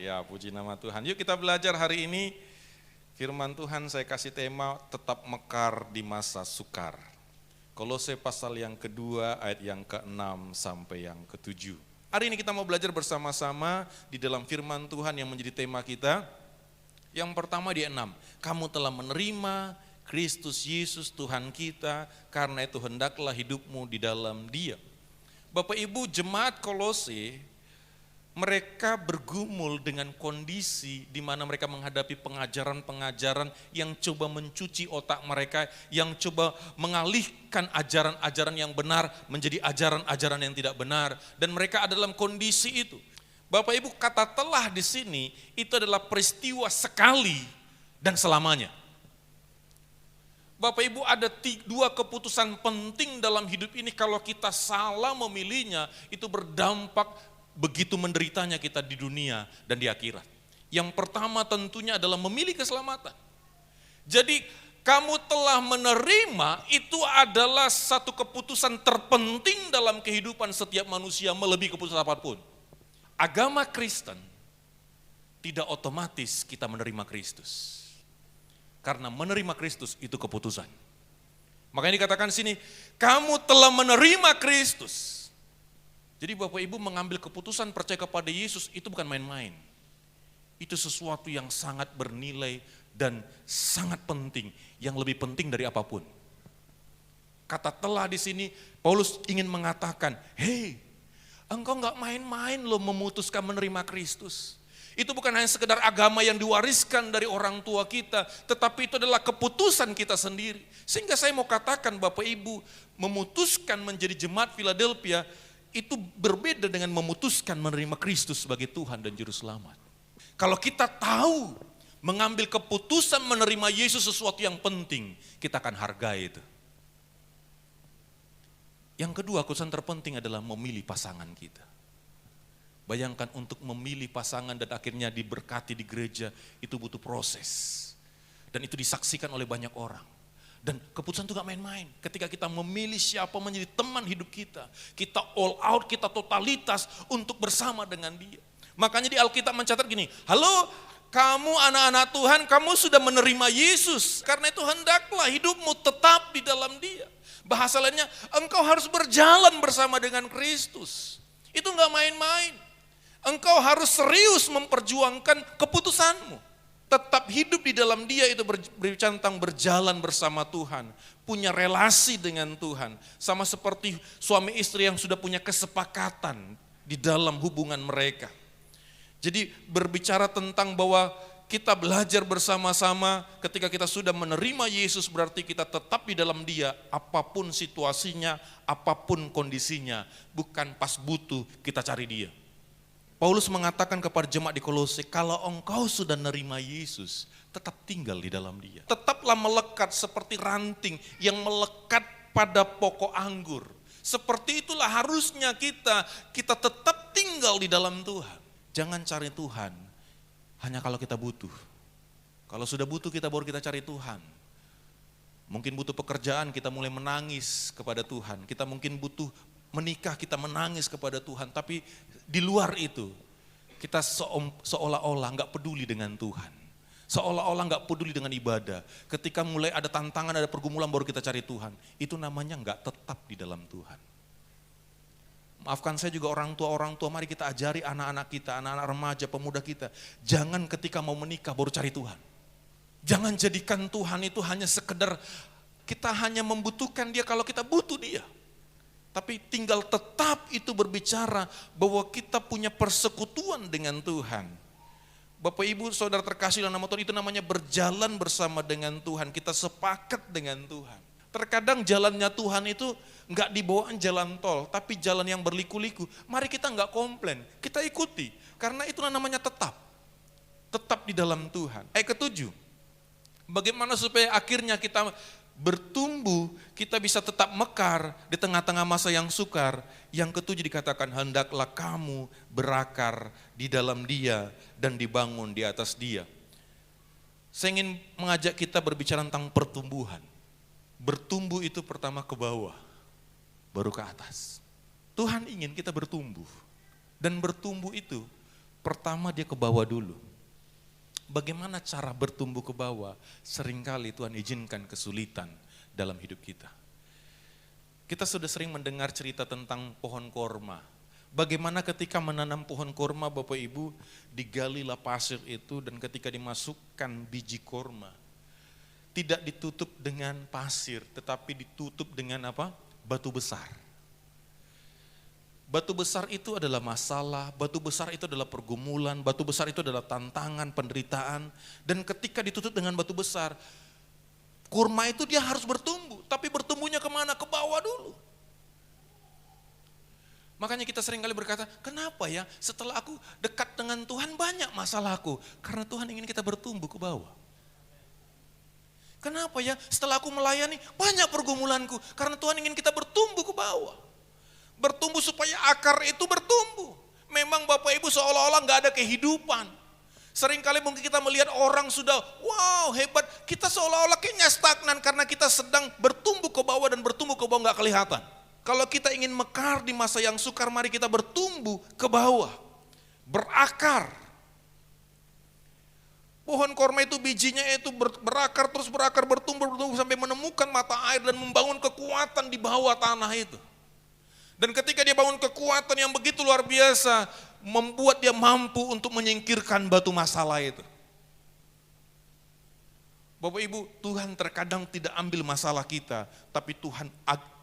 Ya, puji nama Tuhan. Yuk kita belajar hari ini. Firman Tuhan saya kasih tema tetap mekar di masa sukar. Kolose pasal yang kedua ayat yang ke-6 sampai yang ke-7. Hari ini kita mau belajar bersama-sama di dalam firman Tuhan yang menjadi tema kita. Yang pertama di 6, kamu telah menerima Kristus Yesus Tuhan kita, karena itu hendaklah hidupmu di dalam Dia. Bapak Ibu, jemaat Kolose mereka bergumul dengan kondisi di mana mereka menghadapi pengajaran-pengajaran yang coba mencuci otak mereka, yang coba mengalihkan ajaran-ajaran yang benar menjadi ajaran-ajaran yang tidak benar, dan mereka ada dalam kondisi itu. Bapak Ibu, kata telah di sini itu adalah peristiwa sekali dan selamanya. Bapak Ibu, ada dua keputusan penting dalam hidup ini, kalau kita salah memilihnya itu berdampak begitu menderitanya kita di dunia dan di akhirat. Yang pertama tentunya adalah memilih keselamatan. Jadi kamu telah menerima itu adalah satu keputusan terpenting dalam kehidupan setiap manusia melebihi keputusan apapun. Agama Kristen tidak otomatis kita menerima Kristus. Karena menerima Kristus itu keputusan. Makanya dikatakan di sini, kamu telah menerima Kristus. Jadi Bapak Ibu mengambil keputusan percaya kepada Yesus itu bukan main-main. Itu sesuatu yang sangat bernilai dan sangat penting, yang lebih penting dari apapun. Kata telah di sini Paulus ingin mengatakan, hei, engkau enggak main-main loh memutuskan menerima Kristus. Itu bukan hanya sekedar agama yang diwariskan dari orang tua kita, tetapi itu adalah keputusan kita sendiri. Sehingga saya mau katakan Bapak Ibu, memutuskan menjadi jemaat Philadelphia itu berbeda dengan memutuskan menerima Kristus sebagai Tuhan dan Juru Selamat. Kalau kita tahu mengambil keputusan menerima Yesus sesuatu yang penting, kita akan hargai itu. Yang kedua, keputusan terpenting adalah memilih pasangan kita. Bayangkan untuk memilih pasangan dan akhirnya diberkati di gereja, itu butuh proses. Dan itu disaksikan oleh banyak orang. Dan keputusan itu gak main-main. Ketika kita memilih siapa menjadi teman hidup kita, kita all out, kita totalitas untuk bersama dengan dia. Makanya di Alkitab mencatat gini, halo kamu anak-anak Tuhan, kamu sudah menerima Yesus. Karena itu hendaklah hidupmu tetap di dalam dia. Bahasa lainnya, engkau harus berjalan bersama dengan Kristus. Itu gak main-main. Engkau harus serius memperjuangkan keputusanmu. Tetap hidup di dalam dia itu berbicara tentang berjalan bersama Tuhan. Punya relasi dengan Tuhan. Sama seperti suami istri yang sudah punya kesepakatan di dalam hubungan mereka. Jadi berbicara tentang bahwa kita belajar bersama-sama ketika kita sudah menerima Yesus, berarti kita tetap di dalam dia apapun situasinya, apapun kondisinya. Bukan pas butuh kita cari dia. Paulus mengatakan kepada jemaat di Kolose, kalau engkau sudah menerima Yesus, tetap tinggal di dalam dia. Tetaplah melekat seperti ranting yang melekat pada pokok anggur. Seperti itulah harusnya kita tetap tinggal di dalam Tuhan. Jangan cari Tuhan hanya kalau kita butuh. Kalau sudah butuh kita baru kita cari Tuhan. Mungkin butuh pekerjaan kita mulai menangis kepada Tuhan. Kita mungkin butuh menikah kita menangis kepada Tuhan, tapi di luar itu kita seolah-olah nggak peduli dengan Tuhan, seolah-olah nggak peduli dengan ibadah. Ketika mulai ada tantangan, ada pergumulan baru kita cari Tuhan. Itu namanya nggak tetap di dalam Tuhan. Maafkan saya juga orang tua, mari kita ajari anak-anak kita, anak-anak remaja, pemuda kita, jangan ketika mau menikah baru cari Tuhan. Jangan jadikan Tuhan itu hanya sekedar kita hanya membutuhkan dia kalau kita butuh dia. Tapi tinggal tetap itu berbicara bahwa kita punya persekutuan dengan Tuhan. Bapak Ibu Saudara terkasih dalam nama Tuhan, itu namanya berjalan bersama dengan Tuhan. Kita sepakat dengan Tuhan. Terkadang jalannya Tuhan itu enggak dibawa jalan tol, tapi jalan yang berliku-liku. Mari kita enggak komplain, kita ikuti. Karena itu namanya tetap. Tetap di dalam Tuhan. Ayat ke-7, bagaimana supaya akhirnya kita bertumbuh, kita bisa tetap mekar di tengah-tengah masa yang sukar. Yang ke-7 dikatakan, hendaklah kamu berakar di dalam dia dan dibangun di atas dia. Saya ingin mengajak kita berbicara tentang pertumbuhan. Bertumbuh itu pertama ke bawah, baru ke atas. Tuhan ingin kita bertumbuh. Dan bertumbuh itu Pertama dia ke bawah dulu. Bagaimana cara bertumbuh ke bawah? Seringkali Tuhan izinkan kesulitan dalam hidup kita. Kita sudah sering mendengar cerita tentang pohon korma. Bagaimana ketika menanam pohon korma, Bapak Ibu, digalilah pasir itu dan ketika dimasukkan biji korma, tidak ditutup dengan pasir, tetapi ditutup dengan apa? Batu besar. Batu besar itu adalah masalah, batu besar itu adalah pergumulan, batu besar itu adalah tantangan, penderitaan. Dan ketika ditutup dengan batu besar, kurma itu dia harus bertumbuh, tapi bertumbuhnya kemana? Ke bawah dulu. Makanya kita sering kali berkata, kenapa ya setelah aku dekat dengan Tuhan banyak masalahku? Karena Tuhan ingin kita bertumbuh ke bawah. Kenapa ya setelah aku melayani banyak pergumulanku? Karena Tuhan ingin kita bertumbuh ke bawah. Bertumbuh supaya akar itu bertumbuh. Memang Bapak Ibu seolah-olah gak ada kehidupan. Seringkali mungkin kita melihat orang sudah wow hebat. Kita seolah-olah kayaknya stagnan karena kita sedang bertumbuh ke bawah dan bertumbuh ke bawah gak kelihatan. Kalau kita ingin mekar di masa yang sukar, mari kita bertumbuh ke bawah. Berakar. Pohon korma itu bijinya itu berakar terus berakar bertumbuh sampai menemukan mata air dan membangun kekuatan di bawah tanah itu. Dan ketika dia bangun kekuatan yang begitu luar biasa, membuat dia mampu untuk menyingkirkan batu masalah itu. Bapak Ibu, Tuhan terkadang tidak ambil masalah kita, tapi Tuhan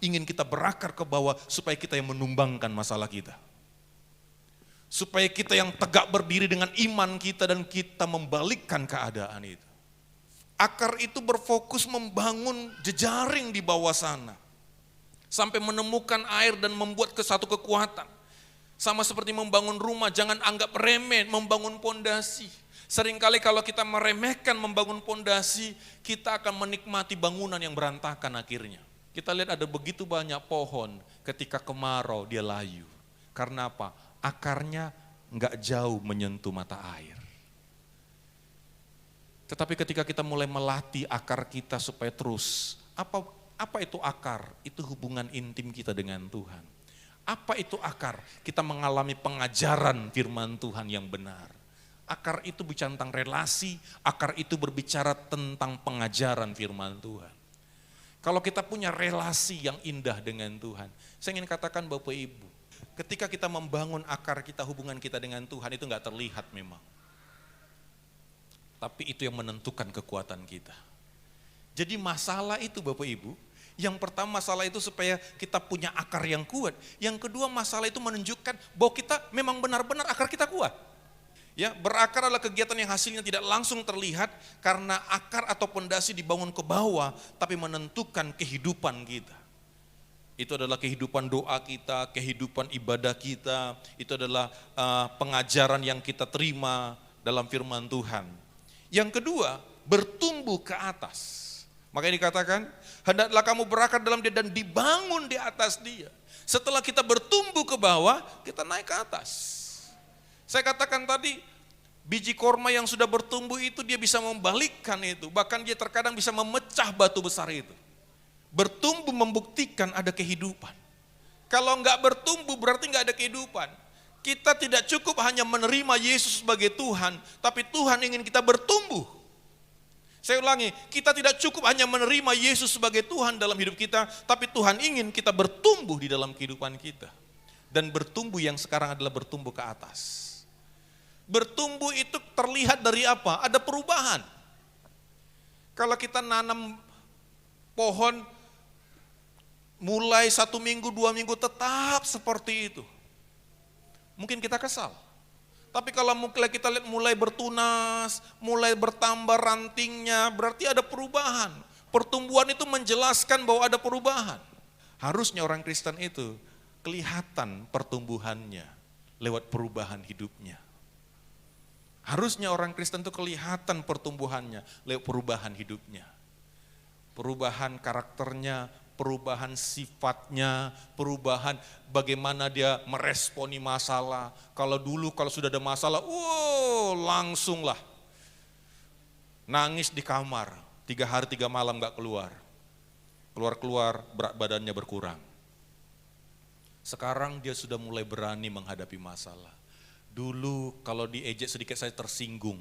ingin kita berakar ke bawah supaya kita yang menumbangkan masalah kita. Supaya kita yang tegak berdiri dengan iman kita dan kita membalikkan keadaan itu. Akar itu berfokus membangun jejaring di bawah sana. Sampai menemukan air dan membuat satu kekuatan. Sama seperti membangun rumah, jangan anggap remeh membangun pondasi. Seringkali kalau kita meremehkan membangun pondasi, kita akan menikmati bangunan yang berantakan akhirnya. Kita lihat ada begitu banyak pohon ketika kemarau dia layu. Karena apa? Akarnya enggak jauh menyentuh mata air. Tetapi ketika kita mulai melatih akar kita supaya terus, apa itu akar? Itu hubungan intim kita dengan Tuhan. Apa itu akar? Kita mengalami pengajaran firman Tuhan yang benar. Akar itu bicara tentang relasi, akar itu berbicara tentang pengajaran firman Tuhan. Kalau kita punya relasi yang indah dengan Tuhan, saya ingin katakan Bapak Ibu, ketika kita membangun akar kita, hubungan kita dengan Tuhan itu enggak terlihat memang. Tapi itu yang menentukan kekuatan kita. Jadi masalah itu Bapak Ibu, yang pertama masalah itu supaya kita punya akar yang kuat. Yang kedua masalah itu menunjukkan bahwa kita memang benar-benar akar kita kuat. Ya, berakar adalah kegiatan yang hasilnya tidak langsung terlihat karena akar atau pondasi dibangun ke bawah tapi menentukan kehidupan kita. Itu adalah kehidupan doa kita, kehidupan ibadah kita, itu adalah pengajaran yang kita terima dalam firman Tuhan. Yang kedua, bertumbuh ke atas. Makanya dikatakan, hendaklah kamu berakar dalam dia dan dibangun di atas dia. Setelah kita bertumbuh ke bawah, kita naik ke atas. Saya katakan tadi, biji korma yang sudah bertumbuh itu dia bisa membalikkan itu. Bahkan dia terkadang bisa memecah batu besar itu. Bertumbuh membuktikan ada kehidupan. Kalau enggak bertumbuh berarti enggak ada kehidupan. Kita tidak cukup hanya menerima Yesus sebagai Tuhan, tapi Tuhan ingin kita bertumbuh. Saya ulangi, kita tidak cukup hanya menerima Yesus sebagai Tuhan dalam hidup kita, tapi Tuhan ingin kita bertumbuh di dalam kehidupan kita. Dan bertumbuh yang sekarang adalah bertumbuh ke atas. Bertumbuh itu terlihat dari apa? Ada perubahan. Kalau kita nanam pohon, mulai 1 minggu, 2 minggu tetap seperti itu. Mungkin kita kesal. Tapi kalau kita lihat mulai bertunas, mulai bertambah rantingnya, berarti ada perubahan. Pertumbuhan itu menjelaskan bahwa ada perubahan. Harusnya orang Kristen itu kelihatan pertumbuhannya lewat perubahan hidupnya. Harusnya orang Kristen itu kelihatan pertumbuhannya lewat perubahan hidupnya. Perubahan karakternya, perubahan sifatnya, perubahan bagaimana dia meresponi masalah. Kalau dulu kalau sudah ada masalah, langsung lah nangis di kamar, 3 hari 3 malam gak keluar. Keluar berat badannya berkurang. Sekarang dia sudah mulai berani menghadapi masalah. Dulu kalau diejek sedikit saya tersinggung.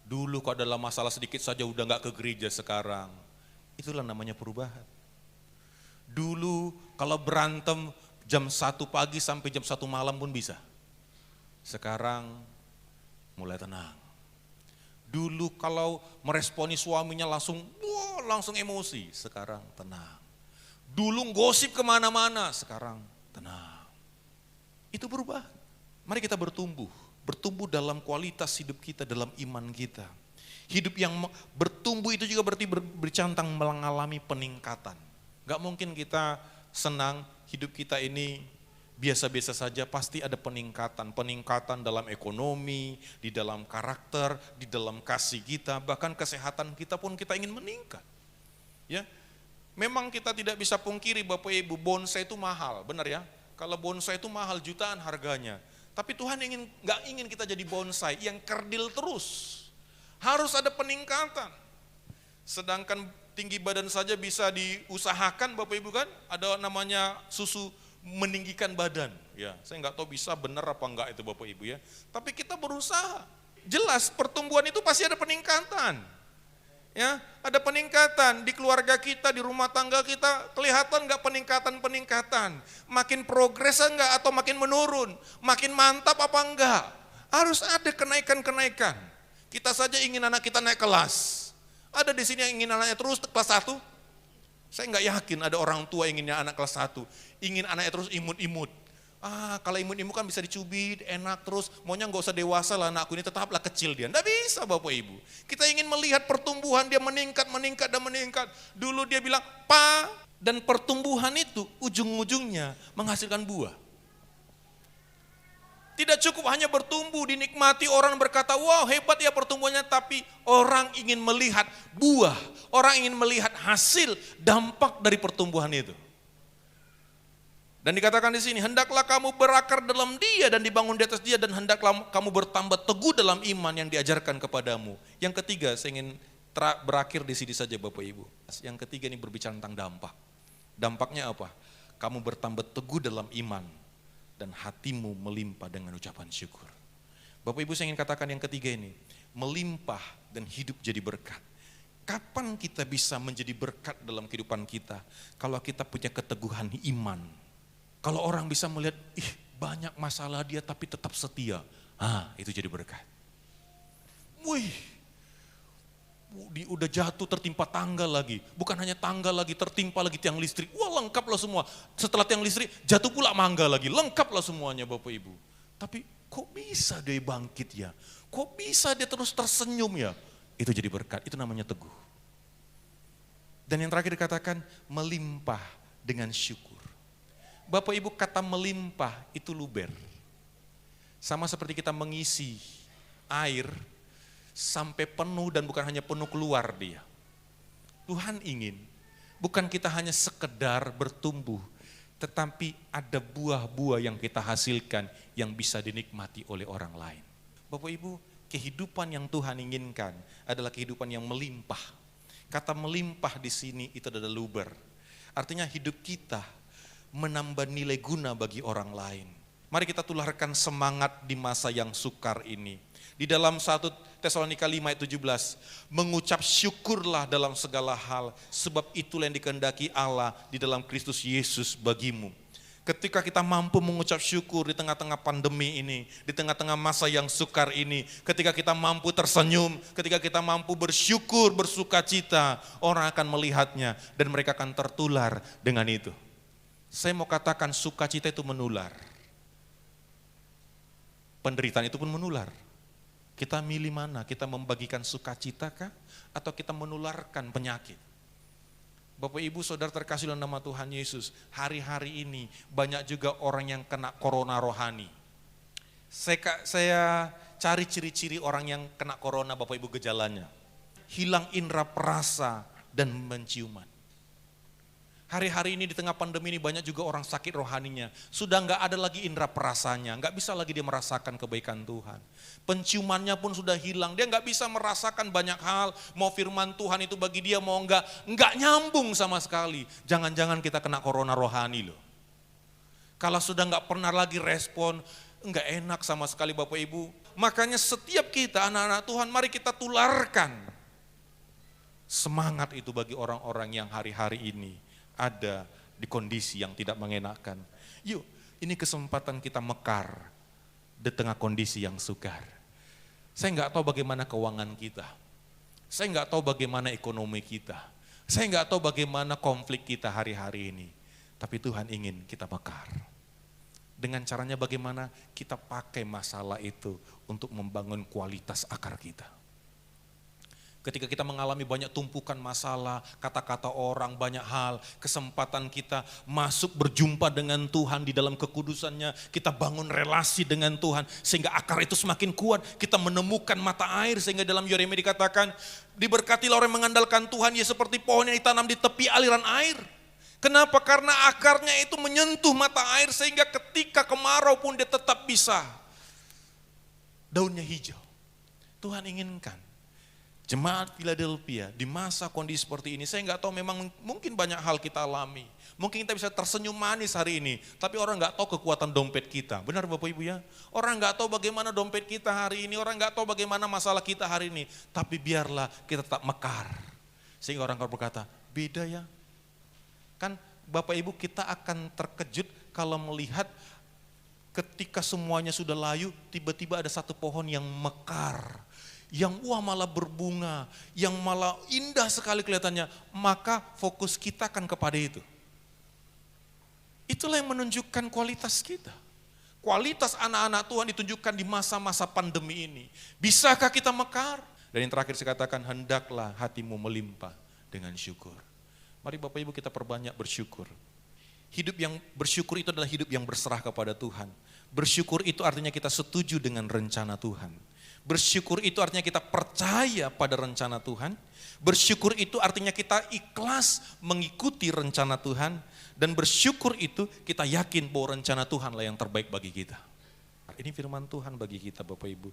Dulu kalau dalam masalah sedikit saja udah gak ke gereja sekarang. Itulah namanya perubahan. Dulu kalau berantem jam 1 pagi sampai jam 1 malam pun bisa. Sekarang mulai tenang. Dulu kalau meresponi suaminya langsung emosi. Sekarang tenang. Dulu gosip kemana-mana. Sekarang tenang. Itu perubahan. Mari kita bertumbuh dalam kualitas hidup kita, dalam iman kita. Hidup yang bertumbuh itu juga berarti bercantang mengalami peningkatan. Gak mungkin kita senang, hidup kita ini biasa-biasa saja, pasti ada peningkatan. Peningkatan dalam ekonomi, di dalam karakter, di dalam kasih kita, bahkan kesehatan kita pun kita ingin meningkat. Ya, memang kita tidak bisa pungkiri Bapak Ibu, bonsai itu mahal, benar ya? Kalau bonsai itu mahal jutaan harganya. Tapi Tuhan nggak ingin kita jadi bonsai yang kerdil terus. Harus ada peningkatan. Sedangkan tinggi badan saja bisa diusahakan Bapak Ibu kan, ada namanya susu meninggikan badan. Ya, saya nggak tahu bisa benar apa enggak itu Bapak Ibu ya. Tapi kita berusaha. Jelas pertumbuhan itu pasti ada peningkatan. Ya, ada peningkatan di keluarga kita, di rumah tangga kita, kelihatan nggak peningkatan? Makin progres enggak atau makin menurun? Makin mantap apa enggak? Harus ada kenaikan-kenaikan. Kita saja ingin anak kita naik kelas. Ada di sini yang ingin anaknya terus kelas 1? Saya nggak yakin ada orang tua inginnya anak kelas 1. Ingin anaknya terus imut-imut. Kalau imut-imut kan bisa dicubit, enak terus, maunya nggak usah dewasa lah anakku ini, tetaplah kecil dia. Nggak bisa Bapak Ibu. Kita ingin melihat pertumbuhan dia meningkat. Dulu dia bilang, Pak, dan pertumbuhan itu ujung-ujungnya menghasilkan buah. Tidak cukup hanya bertumbuh, dinikmati, orang berkata, wow hebat ya pertumbuhannya, tapi orang ingin melihat buah, orang ingin melihat hasil, dampak dari pertumbuhan itu. Dan dikatakan di sini, hendaklah kamu berakar dalam dia dan dibangun di atas dia, dan hendaklah kamu bertambah teguh dalam iman yang diajarkan kepadamu. Yang ketiga, saya ingin berakhir di sini saja Bapak Ibu. Yang ketiga ini berbicara tentang dampak. Dampaknya apa? Kamu bertambah teguh dalam iman dan hatimu melimpah dengan ucapan syukur. Bapak Ibu, saya ingin katakan yang ketiga ini, melimpah dan hidup jadi berkat. Kapan kita bisa menjadi berkat dalam kehidupan kita? Kalau kita punya keteguhan iman. Kalau orang bisa melihat, banyak masalah dia tapi tetap setia. Itu jadi berkat. Udah jatuh tertimpa tangga lagi. Bukan hanya tangga lagi, tertimpa lagi tiang listrik. Lengkaplah semua. Setelah tiang listrik, jatuh pula mangga lagi. Lengkaplah semuanya Bapak Ibu. Tapi kok bisa dia bangkit ya? Kok bisa dia terus tersenyum ya? Itu jadi berkat, itu namanya teguh. Dan yang terakhir dikatakan, melimpah dengan syukur. Bapak Ibu, kata melimpah itu luber. Sama seperti kita mengisi air sampai penuh dan bukan hanya penuh keluar dia. Tuhan ingin bukan kita hanya sekedar bertumbuh, tetapi ada buah-buah yang kita hasilkan yang bisa dinikmati oleh orang lain. Bapak Ibu, kehidupan yang Tuhan inginkan adalah kehidupan yang melimpah. Kata melimpah di sini itu adalah luber. Artinya hidup kita menambah nilai guna bagi orang lain. Mari kita tularkan semangat di masa yang sukar ini. Di dalam 1 Tesalonika 5 ayat 17, mengucap syukurlah dalam segala hal, sebab itulah yang dikehendaki Allah di dalam Kristus Yesus bagimu. Ketika kita mampu mengucap syukur di tengah-tengah pandemi ini, di tengah-tengah masa yang sukar ini, ketika kita mampu tersenyum, ketika kita mampu bersyukur, bersukacita, orang akan melihatnya dan mereka akan tertular dengan itu. Saya mau katakan sukacita itu menular. Penderitaan itu pun menular. Kita milih mana? Kita membagikan sukacita kah? Atau kita menularkan penyakit? Bapak Ibu Saudara terkasih dalam nama Tuhan Yesus, hari-hari ini banyak juga orang yang kena corona rohani. Saya cari ciri-ciri orang yang kena corona Bapak Ibu gejalanya. Hilang indera perasa dan penciuman. Hari-hari ini di tengah pandemi ini banyak juga orang sakit rohaninya. Sudah enggak ada lagi indera perasanya, enggak bisa lagi dia merasakan kebaikan Tuhan. Penciumannya pun sudah hilang, dia enggak bisa merasakan banyak hal. Mau firman Tuhan itu bagi dia mau enggak nyambung sama sekali. Jangan-jangan kita kena corona rohani loh. Kalau sudah enggak pernah lagi respon, Enggak enak sama sekali Bapak Ibu. Makanya setiap kita anak-anak Tuhan, mari kita tularkan semangat itu bagi orang-orang yang hari-hari ini ada di kondisi yang tidak mengenakan. Yuk, ini kesempatan kita mekar di tengah kondisi yang sukar. Saya enggak tahu bagaimana keuangan kita. Saya enggak tahu bagaimana ekonomi kita. Saya enggak tahu bagaimana konflik kita hari-hari ini. Tapi Tuhan ingin kita mekar. Dengan caranya bagaimana kita pakai masalah itu untuk membangun kualitas akar kita. Ketika kita mengalami banyak tumpukan masalah, kata-kata orang, banyak hal, kesempatan kita masuk berjumpa dengan Tuhan di dalam kekudusannya, kita bangun relasi dengan Tuhan, sehingga akar itu semakin kuat, kita menemukan mata air, sehingga dalam Yeremia dikatakan, diberkatilah orang yang mengandalkan Tuhan, ya seperti pohon yang ditanam di tepi aliran air. Kenapa? Karena akarnya itu menyentuh mata air, sehingga ketika kemarau pun dia tetap bisa daunnya hijau. Tuhan inginkan jemaat Philadelphia di masa kondisi seperti ini, saya nggak tahu, memang mungkin banyak hal kita alami. Mungkin kita bisa tersenyum manis hari ini, tapi orang nggak tahu kekuatan dompet kita. Benar Bapak Ibu ya? Orang nggak tahu bagaimana dompet kita hari ini, orang nggak tahu bagaimana masalah kita hari ini. Tapi biarlah kita tetap mekar. Sehingga orang akan berkata, beda ya. Kan Bapak Ibu, kita akan terkejut kalau melihat ketika semuanya sudah layu, tiba-tiba ada satu pohon yang mekar. Yang malah berbunga, yang malah indah sekali kelihatannya, maka fokus kita akan kepada itu. Itulah yang menunjukkan kualitas kita. Kualitas anak-anak Tuhan ditunjukkan di masa-masa pandemi ini. Bisakah kita mekar? Dan yang terakhir saya katakan, hendaklah hatimu melimpah dengan syukur. Mari Bapak Ibu kita perbanyak bersyukur. Hidup yang bersyukur itu adalah hidup yang berserah kepada Tuhan. Bersyukur itu artinya kita setuju dengan rencana Tuhan. Bersyukur itu artinya kita percaya pada rencana Tuhan. Bersyukur itu artinya kita ikhlas mengikuti rencana Tuhan. Dan bersyukur itu kita yakin bahwa rencana Tuhan lah yang terbaik bagi kita. Ini firman Tuhan bagi kita Bapak Ibu.